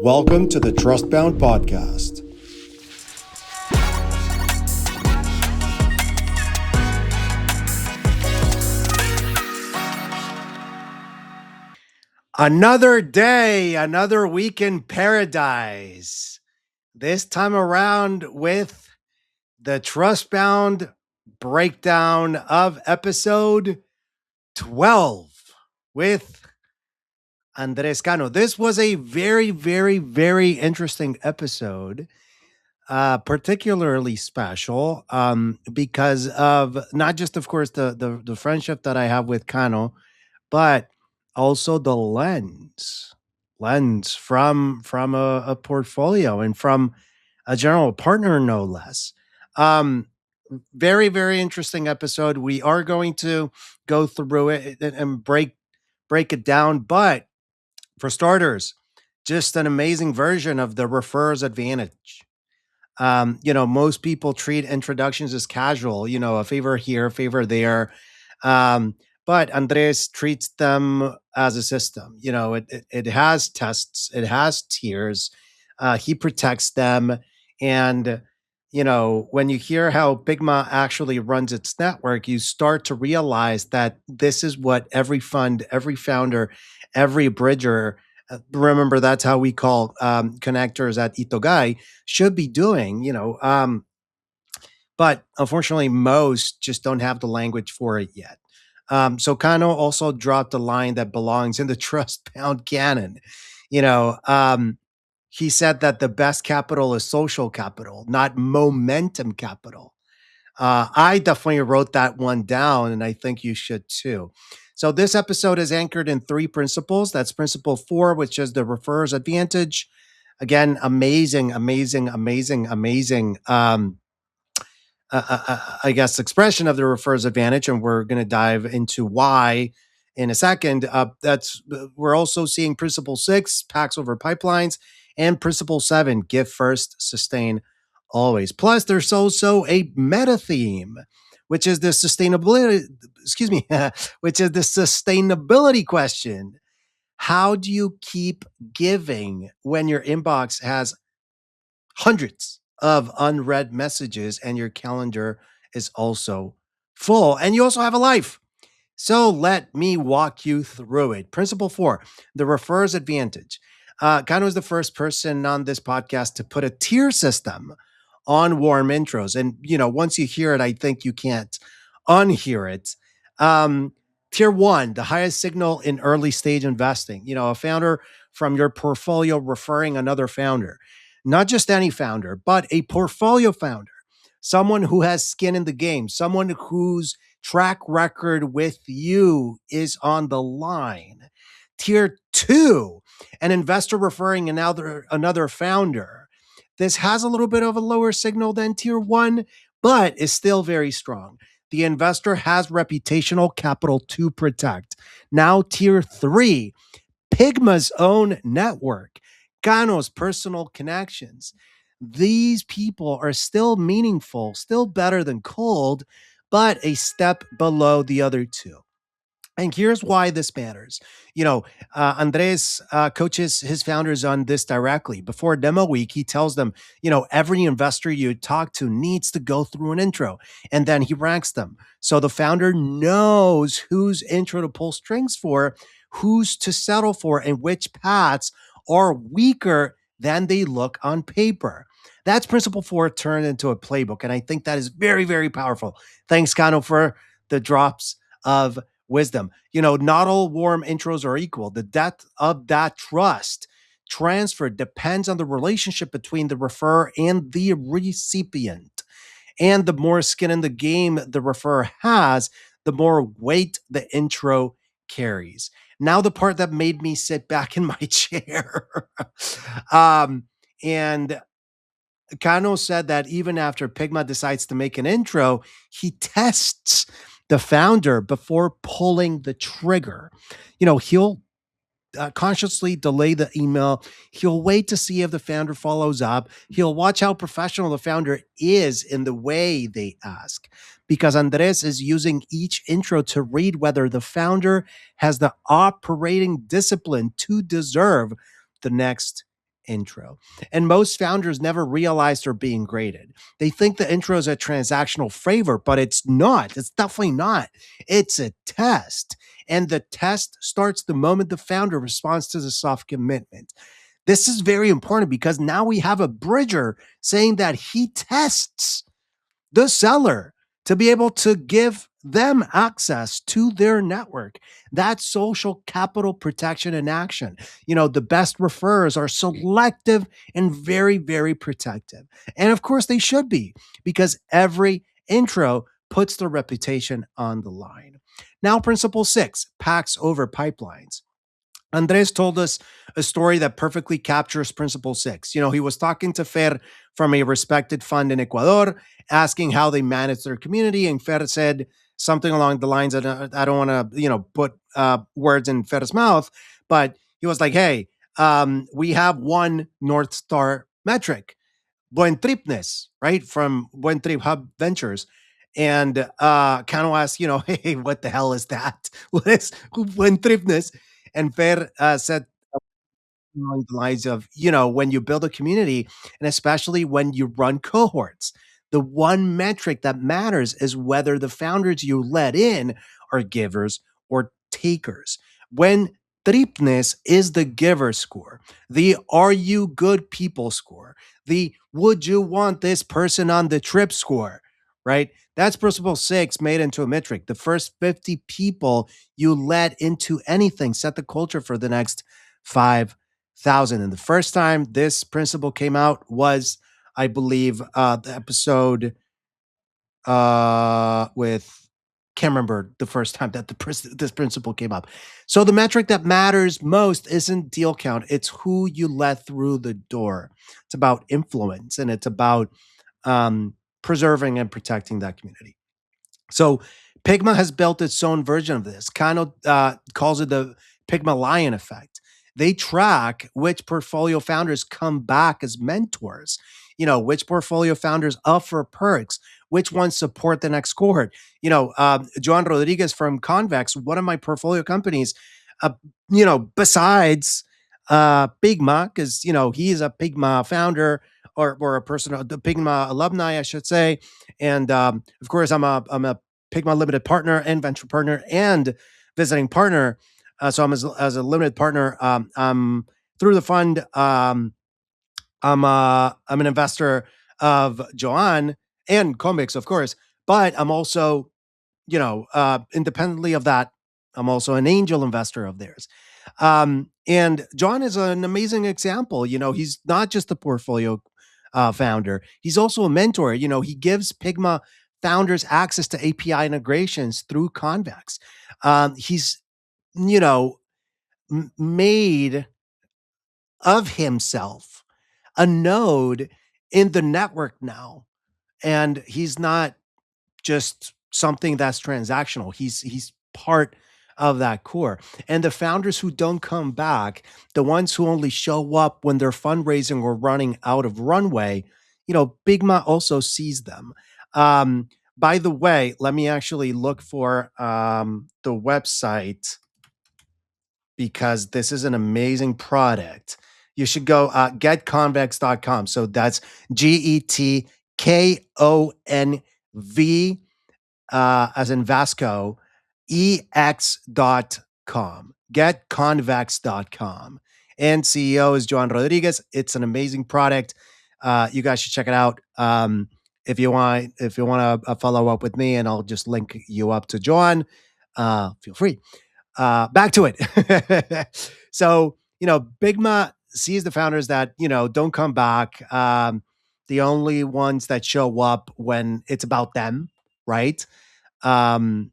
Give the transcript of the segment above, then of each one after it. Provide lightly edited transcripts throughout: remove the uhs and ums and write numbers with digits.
Welcome to the Trustbound Podcast. Another day, another week in paradise. This time around with the Trustbound Breakdown of episode 12 with Andrés Cano. This was a very, very, very interesting episode. Particularly special because of not just, of course, the friendship that I have with Cano, but also the lens from a portfolio and from a general partner, no less. Um, Very, very interesting episode. We are going to go through it and break it down, but for starters, just an amazing version of the refers advantage. Most people treat introductions as casual, a favor here, a favor there. But Andres treats them as a system. It has tests, it has tiers. He protects them. And, when you hear how Pygma actually runs its network, you start to realize that this is what every fund, every founder, every bridger, remember that's how we call connectors at Itogai, should be doing, but unfortunately, most just don't have the language for it yet. So Kano also dropped a line that belongs in the Trustbound canon. You know, um, he said that the best capital is social capital, not momentum capital. I definitely wrote that one down, and I think you should too. So this episode is anchored in three principles. That's principle 4, which is the referr's advantage. Again, amazing, amazing, amazing, amazing. I guess expression of the referr's advantage, and we're going to dive into why in a second. We're also seeing principle 6, packs over pipelines, and principle 7, give first, sustain always. Plus, there's also a meta theme, which is the sustainability. Excuse me, which is the sustainability question. How do you keep giving when your inbox has hundreds of unread messages and your calendar is also full and you also have a life? So let me walk you through it. Principle 4, the referr's advantage. Kano is the first person on this podcast to put a tier system on warm intros. And, once you hear it, I think you can't unhear it. Tier 1, the highest signal in early stage investing. A founder from your portfolio referring another founder. Not just any founder, but a portfolio founder. Someone who has skin in the game. Someone whose track record with you is on the line. Tier 2, an investor referring another founder. This has a little bit of a lower signal than tier 1, but is still very strong. The investor has reputational capital to protect. Now, tier 3, Pygma's own network, Gano's personal connections. These people are still meaningful, still better than cold, but a step below the other two. And here's why this matters. Andres coaches his founders on this directly. Before demo week, he tells them, every investor you talk to needs to go through an intro, and then he ranks them. So the founder knows whose intro to pull strings for, who's to settle for, and which paths are weaker than they look on paper. That's principle 4 turned into a playbook. And I think that is very, very powerful. Thanks, Kano, for the drops of wisdom. Not all warm intros are equal. The depth of that trust transfer depends on the relationship between the referrer and the recipient. And the more skin in the game the referrer has, the more weight the intro carries. Now, the part that made me sit back in my chair. And Kano said that even after Pygma decides to make an intro, he tests the founder before pulling the trigger. He'll consciously delay the email. He'll wait to see if the founder follows up. He'll watch how professional the founder is in the way they ask, because Andres is using each intro to read whether the founder has the operating discipline to deserve the next intro. And most founders never realize they're being graded. They think the intro is a transactional favor, but it's not. It's definitely not. It's a test. And the test starts the moment the founder responds to the soft commitment. This is very important because now we have a bridger saying that he tests the seller to be able to give them access to their network. That's social capital protection in action. The best referrers are selective and very, very protective. And of course, they should be because every intro puts their reputation on the line. Now, principle six, packs over pipelines. Andres told us a story that perfectly captures principle six. He was talking to Fer from a respected fund in Ecuador, asking how they manage their community. And Fer said something along the lines of, I don't want to, put words in Fer's mouth, but he was like, hey, we have one North Star metric, Buen Tripness, right? From Buen Trip Hub Ventures. And Cano asked, hey, what the hell is that? What is Buen Tripness? And Fer said along the lines of, when you build a community, and especially when you run cohorts, the one metric that matters is whether the founders you let in are givers or takers. When tripness is the giver score, the are you good people score, the would you want this person on the trip score, right? That's principle six made into a metric. The first 50 people you let into anything set the culture for the next 5,000. And the first time this principle came out was, I believe, the episode with can't remember the first time that this principle came up. So the metric that matters most isn't deal count; it's who you let through the door. It's about influence, and it's about preserving and protecting that community. So Pygma has built its own version of this. Kano calls it the Pygma Lion effect. They track which portfolio founders come back as mentors, which portfolio founders offer perks, which ones support the next cohort. Joan Rodriguez from Convex, one of my portfolio companies, besides Pygma, because, he's a Pygma founder or a person, the Pygma alumni, I should say. And of course, I'm a Pygma limited partner and venture partner and visiting partner. So I'm as a limited partner. I'm through the fund. I'm an investor of Joanne and Comics, of course, but I'm also, independently of that, I'm also an angel investor of theirs. And John is an amazing example. He's not just a portfolio founder; he's also a mentor. He gives Pygma founders access to API integrations through Convex. He's, you know, made of himself a node in the network now, and he's not just something that's transactional. He's part of that core. And the founders who don't come back, the ones who only show up when they're fundraising or running out of runway, Bigma also sees them. By the way, let me actually look for the website because this is an amazing product. You should go getconvex.com. So that's GETKONV as in Vasco, ex.com, getconvex.com. And CEO is Joan Rodriguez. It's an amazing product. You guys should check it out. If you want to follow up with me, and I'll just link you up to Joan, feel free. Back to it. So, Bigma sees the founders that, don't come back. The only ones that show up when it's about them, right? um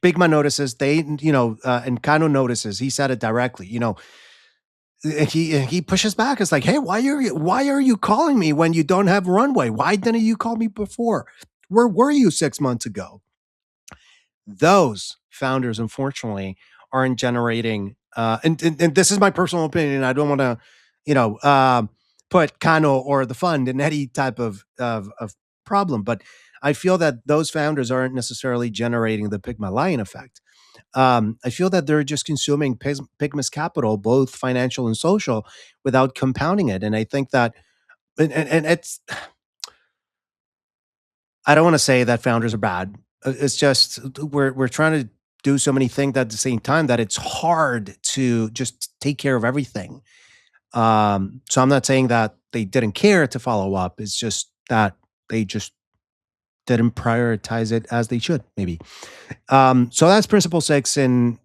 Bigma notices and Kano notices. He said it directly. He pushes back. It's like, hey, why are you calling me when you don't have runway? Why didn't you call me before? Where were you 6 months ago? Those founders, unfortunately, aren't generating. And this is my personal opinion. I don't want to, put Kano or the fund in any type of problem, but I feel that those founders aren't necessarily generating the Pygma Lion effect. I feel that they're just consuming Pygma's capital, both financial and social, without compounding it. And I think that, and it's, I don't want to say that founders are bad. It's just we're trying to do so many things at the same time that it's hard to just take care of everything. So I'm not saying that they didn't care to follow up. It's just that they just didn't prioritize it as they should, maybe. So that's principle six in,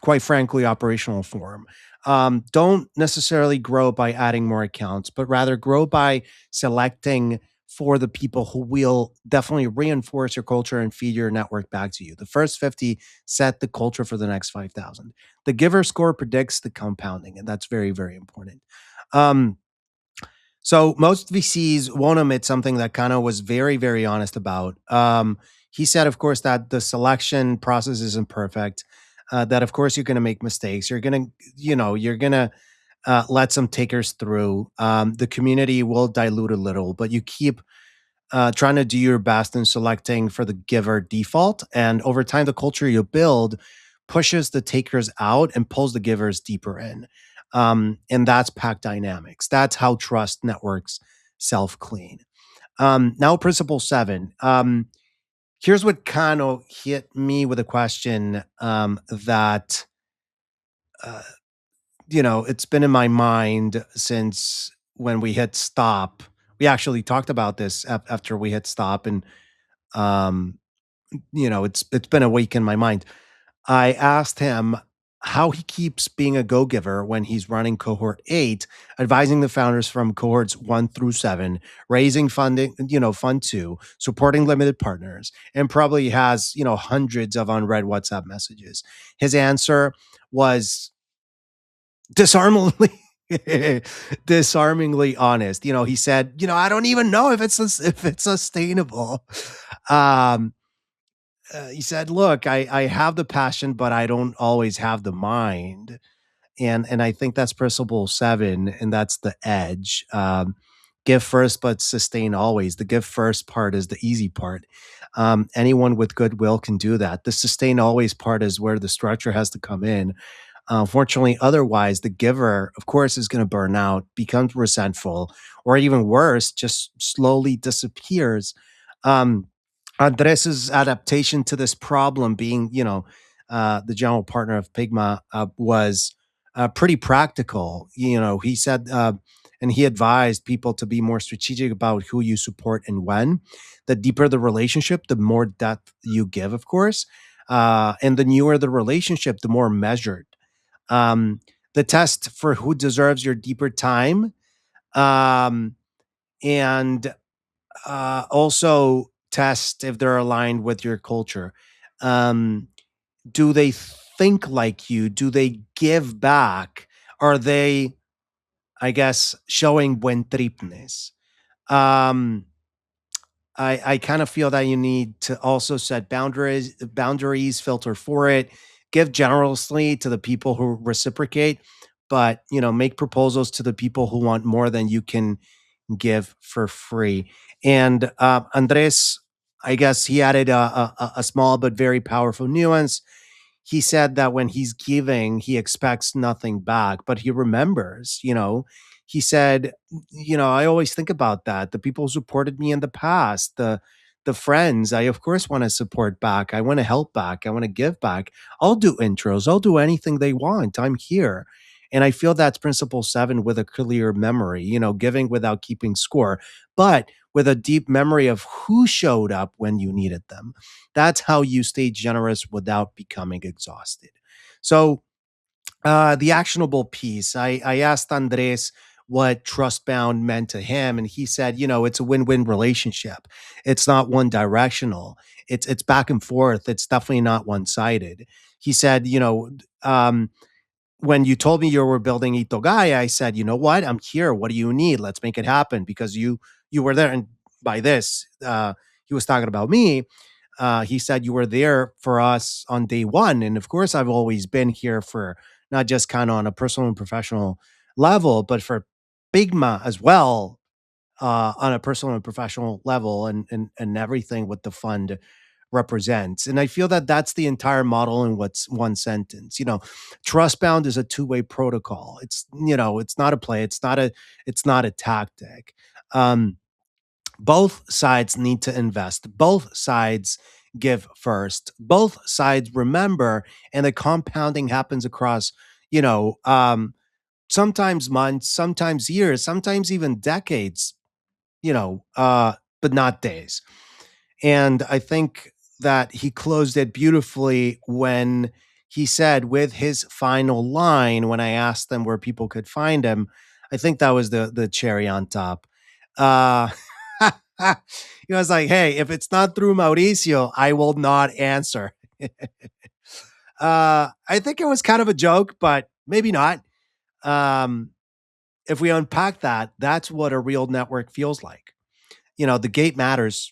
quite frankly, operational form. Don't necessarily grow by adding more accounts, but rather grow by selecting for the people who will definitely reinforce your culture and feed your network back to you. The first 50 set the culture for the next 5,000. The giver score predicts the compounding, and that's very, very important. Um, so most VCs won't admit something that Kano was very, very honest about. He said, of course, that the selection process isn't perfect. That of course you're going to make mistakes. You're going to, you're going to let some takers through. The community will dilute a little, but you keep trying to do your best in selecting for the giver default. And over time, the culture you build pushes the takers out and pulls the givers deeper in. And that's pack dynamics. That's how trust networks self clean. Now, principle seven. Here's what kind of hit me with a question that, uh, it's been in my mind since when we hit stop. We actually talked about this after we hit stop, and um, it's been a week in my mind. I asked him how he keeps being a go-giver when he's running cohort 8, advising the founders from cohorts 1 through 7, raising funding, fund 2, supporting limited partners, and probably has, hundreds of unread WhatsApp messages. His answer was disarmingly disarmingly honest. He said, I don't even know if it's sustainable. Um he said, "Look, I have the passion, but I don't always have the mind." And I think that's principle 7, and that's the edge. Give first, but sustain always. The give first part is the easy part. Anyone with goodwill can do that. The sustain always part is where the structure has to come in. Fortunately, otherwise, the giver, of course, is going to burn out, becomes resentful, or even worse, just slowly disappears. Um, Andres's adaptation to this problem, being, the general partner of Pygma, was pretty practical. He said, and he advised people to be more strategic about who you support and when. The deeper the relationship, the more depth you give, of course. And the newer the relationship, the more measured. The test for who deserves your deeper time, um, and also test if they're aligned with your culture. Um, do they think like you? Do they give back? Are they, I guess, showing buen tripness? Um, I kind of feel that you need to also set boundaries, filter for it, give generously to the people who reciprocate, but make proposals to the people who want more than you can give for free. And Andres, I guess he added a small but very powerful nuance. He said that when he's giving, he expects nothing back, but he remembers, he said, I always think about that. The people who supported me in the past, the friends, I of course want to support back. I want to help back. I want to give back. I'll do intros. I'll do anything they want. I'm here. And I feel that's principle 7 with a clear memory, giving without keeping score, but with a deep memory of who showed up when you needed them. That's how you stay generous without becoming exhausted. So, the actionable piece, I asked Andres what Trustbound meant to him, and he said, it's a win-win relationship. It's not one directional. It's back and forth. It's definitely not one-sided. He said, when you told me you were building Itogaya, I said, you know what? I'm here. What do you need? Let's make it happen because you were there. And by this, he was talking about me. He said you were there for us on day one, and of course, I've always been here for not just kind of on a personal and professional level, but for Pygma as well, on a personal and professional level, and everything with the fund represents. And I feel that that's the entire model in what's one sentence. Trustbound is a two-way protocol. It's not a play. It's not a tactic. Um, both sides need to invest. Both sides give first. Both sides remember, and the compounding happens across, sometimes months, sometimes years, sometimes even decades, but not days. And I think that he closed it beautifully when he said, with his final line, when I asked them where people could find him, I think that was the cherry on top. Uh, he was like, "Hey, if it's not through Mauricio, I will not answer." I think it was kind of a joke, but maybe not. Um, if we unpack that, that's what a real network feels like. The gate matters,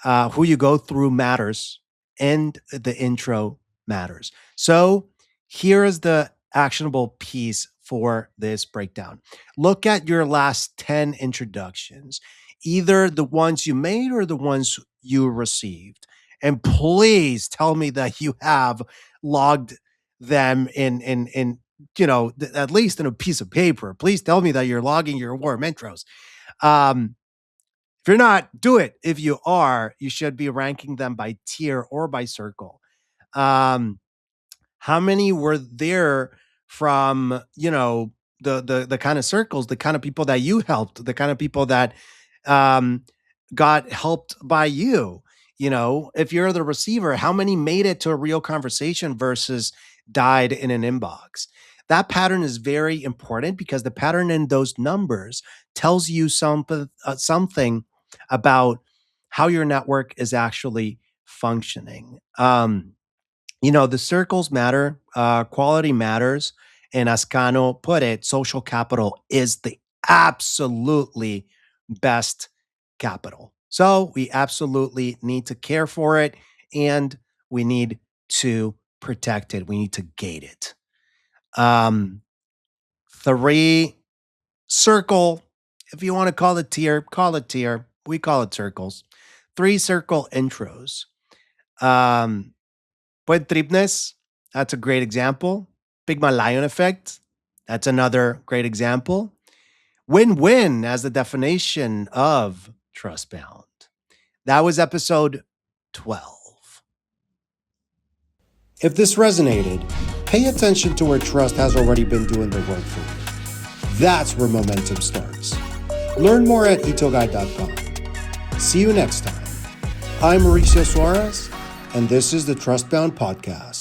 who you go through matters, and the intro matters. So here is the actionable piece for this breakdown. Look at your last 10 introductions, either the ones you made or the ones you received. And please tell me that you have logged them at least in a piece of paper. Please tell me that you're logging your warm intros. Um, if you're not, do it. If you are, you should be ranking them by tier or by circle. Um, how many were there from, the kind of circles, the kind of people that you helped, the kind of people that um, got helped by you? If you're the receiver, how many made it to a real conversation versus died in an inbox? That pattern is very important because the pattern in those numbers tells you something about how your network is actually functioning. The circles matter, quality matters. And as Cano put it, social capital is the absolutely best capital. So we absolutely need to care for it and we need to protect it. We need to gate it. Um, three, circle, if you want to call it tier, call it tier. We call it circles. Three circle intros. Um, Point tripness, that's a great example. Pygma lion effect, that's another great example. Win-win as the definition of Trustbound. That was episode 12. If this resonated, pay attention to where trust has already been doing the work for you. That's where momentum starts. Learn more at itoguide.com. See you next time. I'm Mauricio Suarez, and this is the Trustbound Podcast.